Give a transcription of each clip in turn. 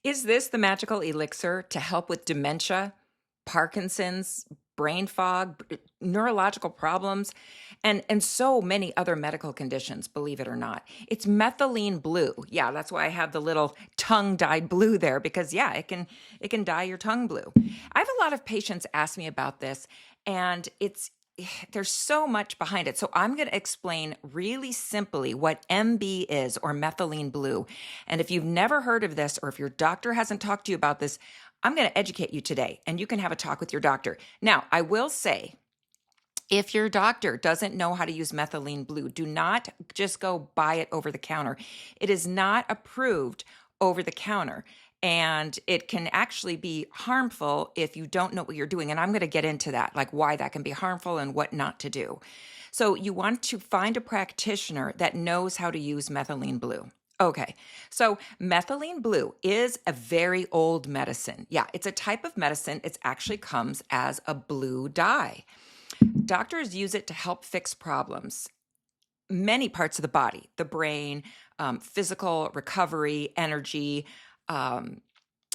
Is this the magical elixir to help with dementia, Parkinson's, brain fog, neurological problems, and so many other medical conditions, believe it or not? It's methylene blue. Yeah, that's why I have the little tongue dyed blue there because yeah, it can dye your tongue blue. I have a lot of patients ask me about this and there's so much behind it. So I'm going to explain really simply what MB is, or methylene blue. And if you've never heard of this, or if your doctor hasn't talked to you about this, I'm going to educate you today and you can have a talk with your doctor. Now, I will say, if your doctor doesn't know how to use methylene blue, do not just go buy it over the counter. It is not approved over the counter. And it can actually be harmful if you don't know what you're doing. And I'm going to get into that, like why that can be harmful and what not to do. So you want to find a practitioner that knows how to use methylene blue. Okay, so methylene blue is a very old medicine. Yeah, it's a type of medicine. It actually comes as a blue dye. Doctors use it to help fix problems, many parts of the body, the brain, physical recovery, energy,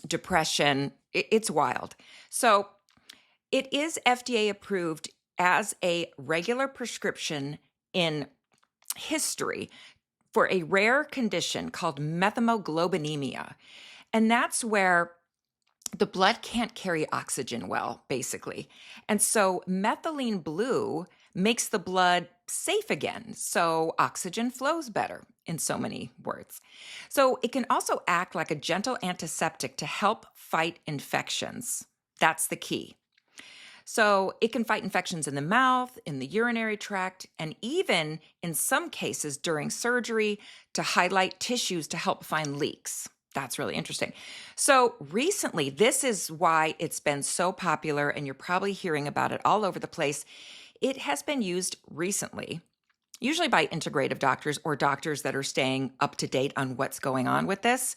depression. It's wild. So it is FDA approved as a regular prescription in history for a rare condition called methemoglobinemia. And that's where the blood can't carry oxygen well, basically. And so methylene blue makes the blood safe again. So oxygen flows better, in so many words. So it can also act like a gentle antiseptic to help fight infections. That's the key. So it can fight infections in the mouth, in the urinary tract, and even in some cases during surgery to highlight tissues to help find leaks. That's really interesting. So recently, this is why it's been so popular, and you're probably hearing about it all over the place. It has been used recently, usually by integrative doctors or doctors that are staying up to date on what's going on with this,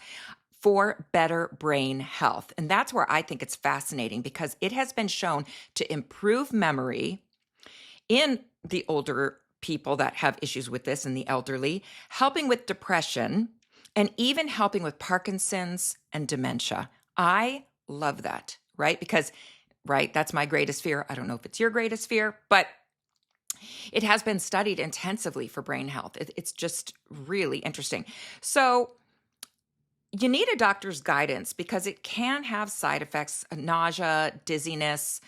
for better brain health. And that's where I think it's fascinating because it has been shown to improve memory in the older people that have issues with this and the elderly, helping with depression, and even helping with Parkinson's and dementia. I love that, right? Because, right, that's my greatest fear. I don't know if it's your greatest fear, but it has been studied intensively for brain health. It's just really interesting. So you need a doctor's guidance because it can have side effects, nausea, dizziness,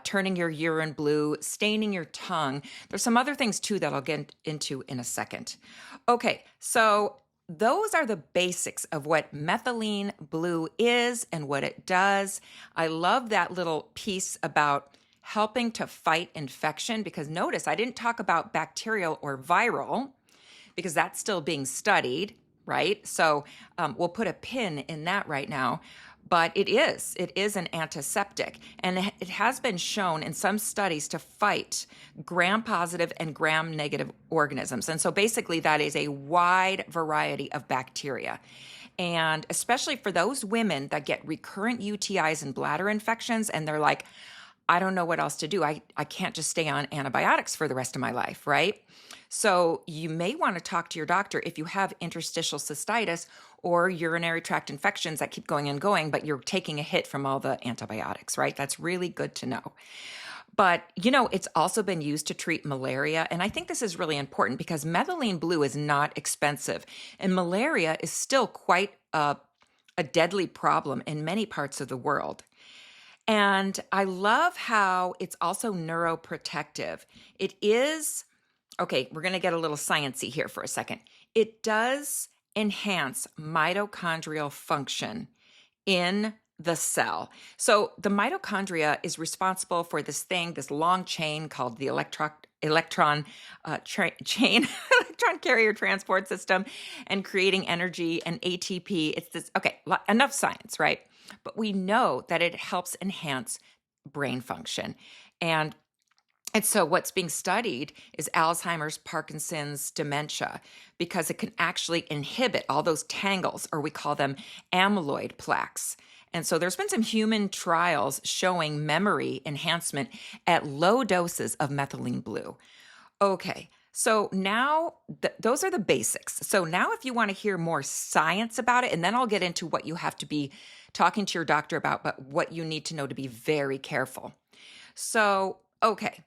turning your urine blue, staining your tongue. There's some other things too that I'll get into in a second. Okay, so those are the basics of what methylene blue is and what it does. I love that little piece about helping to fight infection because notice I didn't talk about bacterial or viral because that's still being studied, right? So we'll put a pin in that right now. But it is an antiseptic. And it has been shown in some studies to fight gram-positive and gram-negative organisms. And so basically that is a wide variety of bacteria. And especially for those women that get recurrent UTIs and bladder infections, and they're like, I don't know what else to do. I can't just stay on antibiotics for the rest of my life, right? So you may want to talk to your doctor if you have interstitial cystitis or urinary tract infections that keep going and going, but you're taking a hit from all the antibiotics, right? That's really good to know. But, it's also been used to treat malaria. And I think this is really important because methylene blue is not expensive. And malaria is still quite a deadly problem in many parts of the world. And I love how it's also neuroprotective. It is, okay, we're going to get a little sciencey here for a second. It does enhance mitochondrial function in the cell. So the mitochondria is responsible for this long chain called the electron chain, electron carrier transport system, and creating energy and ATP. It's this, okay, enough science, right? But we know that it helps enhance brain function. And so what's being studied is Alzheimer's, Parkinson's, dementia, because it can actually inhibit all those tangles, or we call them amyloid plaques. And so there's been some human trials showing memory enhancement at low doses of methylene blue. Okay, So now those are the basics. So now if you want to hear more science about it, and then I'll get into what you have to be talking to your doctor about, but what you need to know to be very careful. So, okay.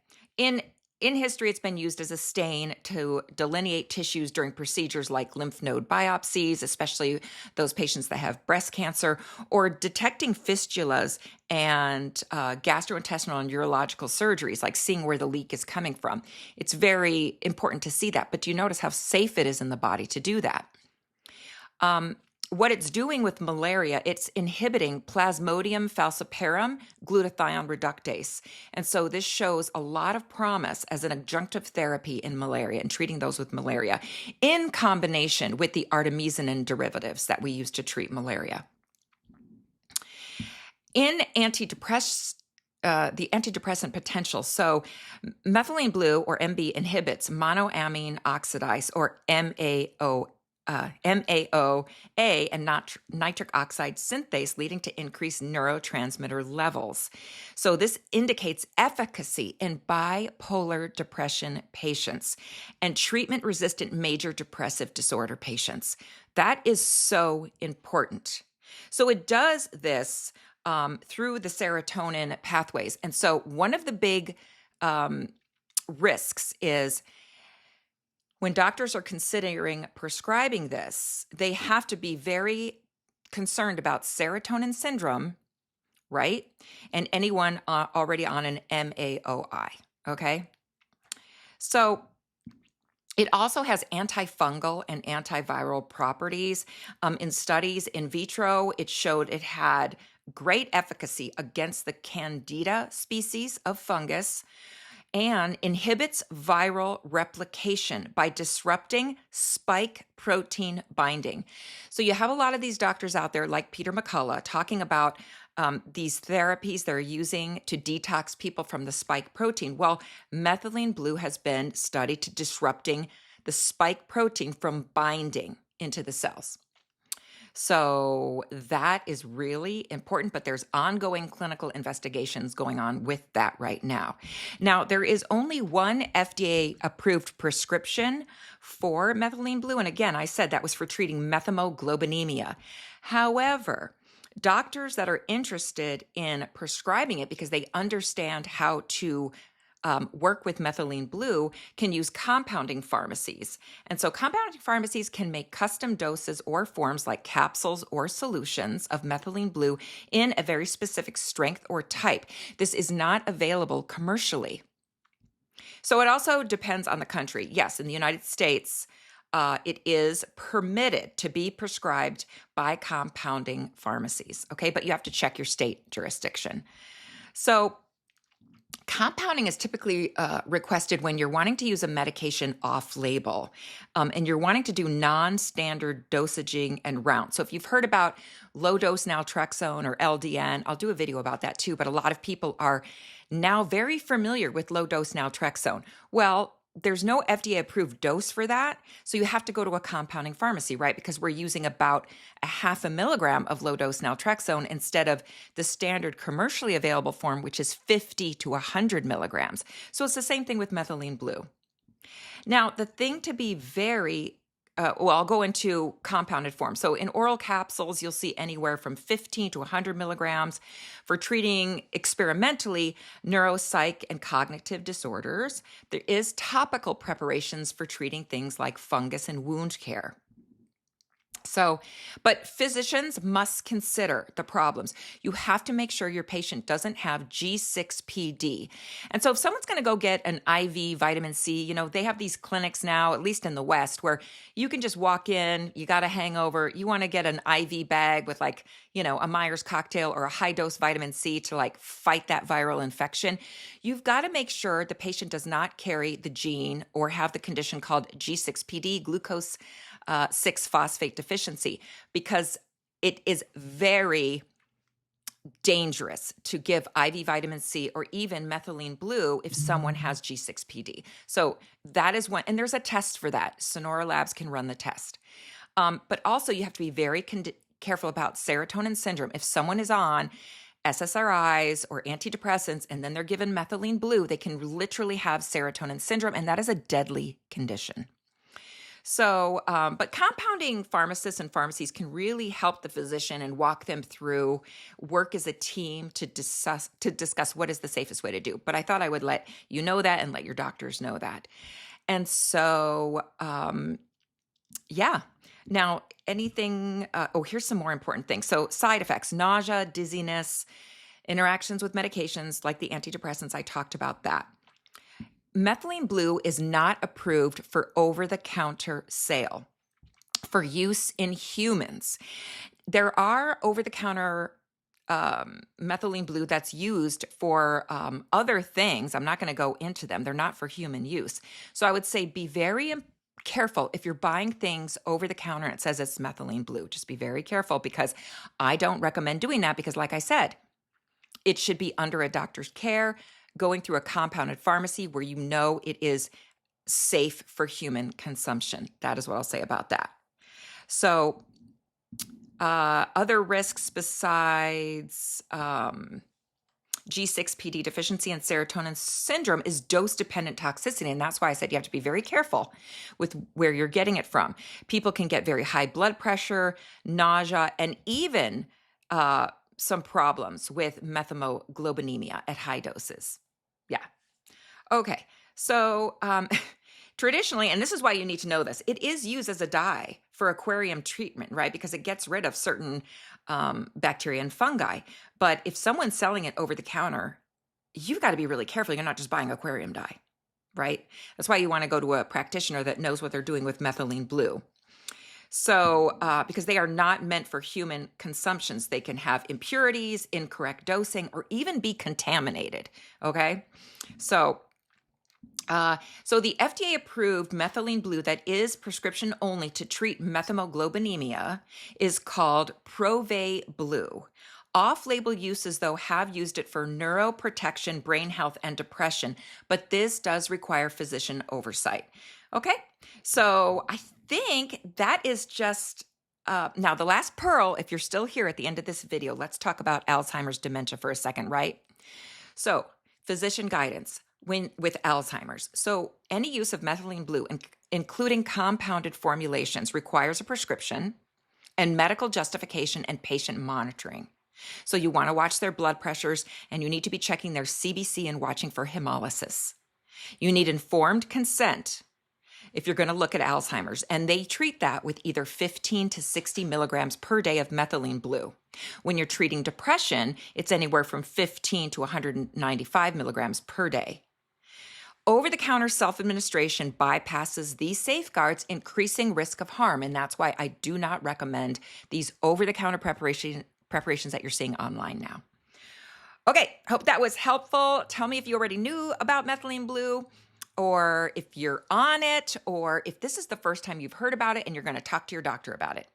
In history, it's been used as a stain to delineate tissues during procedures like lymph node biopsies, especially those patients that have breast cancer, or detecting fistulas and gastrointestinal and urological surgeries, like seeing where the leak is coming from. It's very important to see that, but do you notice how safe it is in the body to do that? What it's doing with malaria, it's inhibiting Plasmodium falciparum glutathione reductase. And so this shows a lot of promise as an adjunctive therapy in malaria and treating those with malaria in combination with the artemisinin derivatives that we use to treat malaria. In antidepressants, the antidepressant potential. So methylene blue, or MB, inhibits monoamine oxidase, or MAOA, and nitric oxide synthase, leading to increased neurotransmitter levels. So this indicates efficacy in bipolar depression patients and treatment-resistant major depressive disorder patients. That is so important. So it does this through the serotonin pathways. And so one of the big risks is when doctors are considering prescribing this, they have to be very concerned about serotonin syndrome, right? And anyone already on an MAOI, okay? So it also has antifungal and antiviral properties. In studies in vitro, it showed it had great efficacy against the Candida species of fungus, and inhibits viral replication by disrupting spike protein binding. So you have a lot of these doctors out there like Peter McCullough talking about these therapies they're using to detox people from the spike protein. Well, methylene blue has been studied to disrupting the spike protein from binding into the cells. So that is really important, but there's ongoing clinical investigations going on with that right now. Now, there is only one FDA-approved prescription for methylene blue, and again, I said that was for treating methemoglobinemia. However, doctors that are interested in prescribing it because they understand how to work with methylene blue can use compounding pharmacies. And so compounding pharmacies can make custom doses or forms like capsules or solutions of methylene blue in a very specific strength or type. This is not available commercially. So it also depends on the country. Yes, in the United States, it is permitted to be prescribed by compounding pharmacies, okay? But you have to check your state jurisdiction. So compounding is typically requested when you're wanting to use a medication off-label and you're wanting to do non-standard dosaging and rounds. So if you've heard about low-dose naltrexone or LDN, I'll do a video about that too, but a lot of people are now very familiar with low-dose naltrexone. Well, there's no FDA-approved dose for that, so you have to go to a compounding pharmacy, right? Because we're using about 0.5 milligram of low-dose naltrexone instead of the standard commercially available form, which is 50 to 100 milligrams. So it's the same thing with methylene blue. Now, the thing to be very I'll go into compounded form. So in oral capsules, you'll see anywhere from 15 to 100 milligrams for treating experimentally neuropsych and cognitive disorders. There is topical preparations for treating things like fungus and wound care. So, but physicians must consider the problems. You have to make sure your patient doesn't have G6PD. And so if someone's going to go get an IV vitamin C, they have these clinics now, at least in the West, where you can just walk in, you got a hangover, you want to get an IV bag with a Myers cocktail or a high dose vitamin C to fight that viral infection. You've got to make sure the patient does not carry the gene or have the condition called G6PD, glucose 6-phosphate deficiency, because it is very dangerous to give IV vitamin C or even methylene blue if someone has G6PD. So that is one, and there's a test for that. Sonora Labs can run the test. But also you have to be very careful about serotonin syndrome. If someone is on SSRIs or antidepressants, and then they're given methylene blue, they can literally have serotonin syndrome, and that is a deadly condition. So, but compounding pharmacists and pharmacies can really help the physician and walk them through, work as a team to discuss what is the safest way to do. But I thought I would let you know that and let your doctors know that. And so, yeah. Now, anything, here's some more important things. So side effects, nausea, dizziness, interactions with medications like the antidepressants, I talked about that. Methylene blue is not approved for over-the-counter sale for use in humans. There are over-the-counter methylene blue that's used for other things. I'm not going to go into them. They're not for human use. So I would say be very careful if you're buying things over the counter and it says it's methylene blue. Just be very careful, because I don't recommend doing that, because like I said, it should be under a doctor's care, going through a compounded pharmacy where you know it is safe for human consumption. That is what I'll say about that. So other risks besides G6PD deficiency and serotonin syndrome is dose-dependent toxicity. And that's why I said you have to be very careful with where you're getting it from. People can get very high blood pressure, nausea, and even some problems with methemoglobinemia at high doses. Yeah. Okay. So traditionally, and this is why you need to know this, it is used as a dye for aquarium treatment, right? Because it gets rid of certain bacteria and fungi. But if someone's selling it over the counter, you've got to be really careful. You're not just buying aquarium dye, right? That's why you want to go to a practitioner that knows what they're doing with methylene blue. So, because they are not meant for human consumptions, they can have impurities, incorrect dosing, or even be contaminated. Okay. So the FDA approved methylene blue that is prescription only to treat methemoglobinemia is called Prove Blue. Off-label uses, though, have used it for neuroprotection, brain health, and depression, but this does require physician oversight. Okay, so I think that is just, now the last pearl, if you're still here at the end of this video, let's talk about Alzheimer's dementia for a second, right? So physician guidance with Alzheimer's. So any use of methylene blue, including compounded formulations, requires a prescription and medical justification and patient monitoring. So you want to watch their blood pressures, and you need to be checking their CBC and watching for hemolysis. You need informed consent if you're going to look at Alzheimer's, and they treat that with either 15 to 60 milligrams per day of methylene blue. When you're treating depression, it's anywhere from 15 to 195 milligrams per day. Over-the-counter self-administration bypasses these safeguards, increasing risk of harm, and that's why I do not recommend these over-the-counter preparations that you're seeing online now. Okay, hope that was helpful. Tell me if you already knew about methylene blue, or if you're on it, or if this is the first time you've heard about it and you're going to talk to your doctor about it.